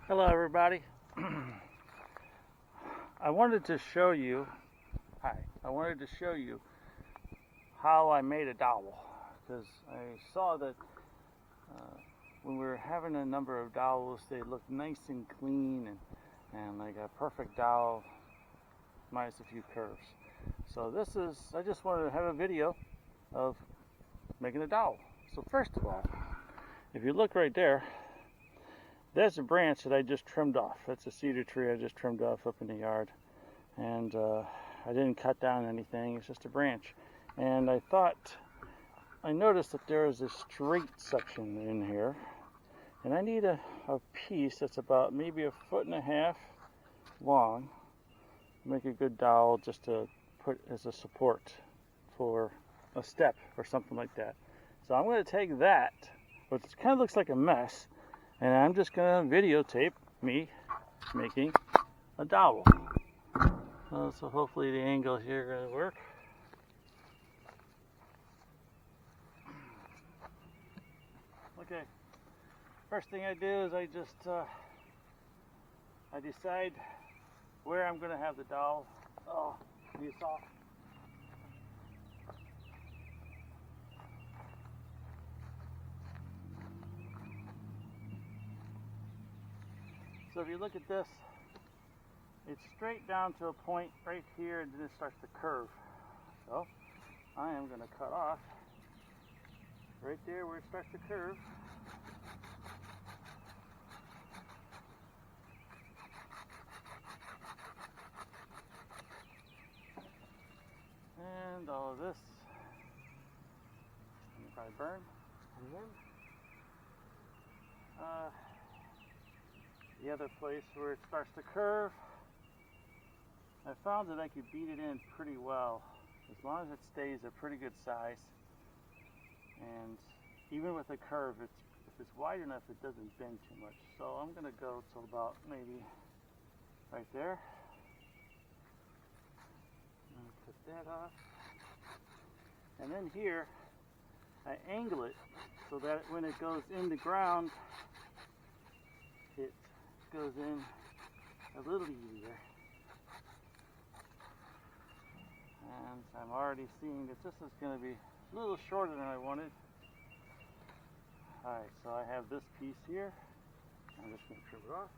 Hello everybody. I wanted to show you how I made a dowel, because I saw that when we were having a number of dowels, they looked nice and clean and like a perfect dowel minus a few curves. So I just wanted to have a video of making a dowel. So first of all, if you look right there, there's a branch that I just trimmed off. That's a cedar tree I just trimmed off up in the yard. And I didn't cut down anything, it's just a branch. And I noticed that there is a straight section in here. And I need a piece that's about maybe 1.5 feet long to make a good dowel, just to put as a support for a step or something like that. So I'm going to take that, which kind of looks like a mess, and I'm just going to videotape me making a dowel. So hopefully the angle here is going to work. Okay, first thing I do is I decide where I'm going to have the dowel. Oh, you saw. So if you look at this, it's straight down to a point right here, and then it starts to curve. So I am going to cut off right there where it starts to curve. And all of this, I'm going to probably burn. The other place where it starts to curve, I found that I could beat it in pretty well, as long as it stays a pretty good size. And even with a curve, if it's wide enough, it doesn't bend too much. So I'm going to go to about maybe right there. Cut that off. And then here, I angle it so that when it goes in the ground, it goes in a little easier. And I'm already seeing that this is going to be a little shorter than I wanted. Alright, so I have this piece here. I'm just going to trim it off.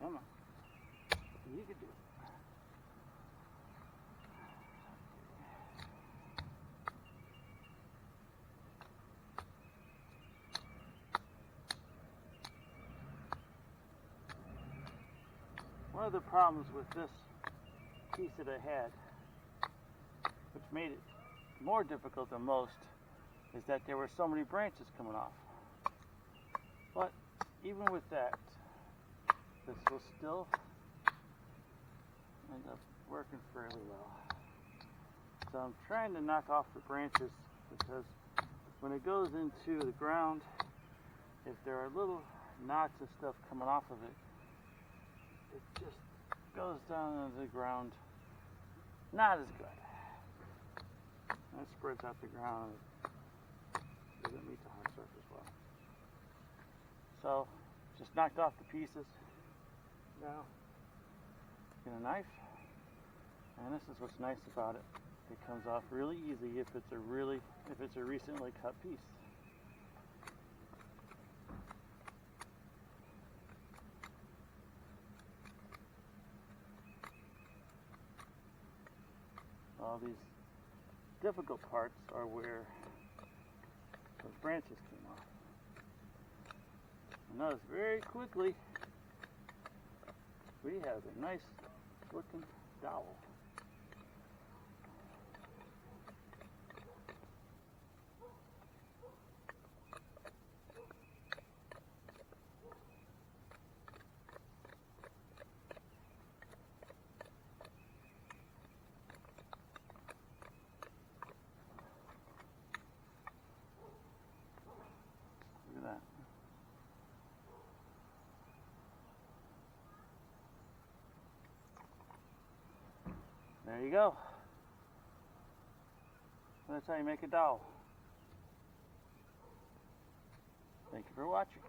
Come on. You can do it. One of the problems with this piece that I had, which made it more difficult than most, is that there were so many branches coming off. But even with that, this will still end up working fairly well. So I'm trying to knock off the branches, because when it goes into the ground, if there are little knots of stuff coming off of it, it just goes down into the ground not as good. And it spreads out the ground. It doesn't meet the hard surface well. So just knocked off the pieces. Now get a knife, and this is what's nice about it. It comes off really easy if it's a recently cut piece. All these difficult parts are where those branches came off. And notice very quickly we have a nice looking dowel. There you go. That's how you make a dowel. Thank you for watching.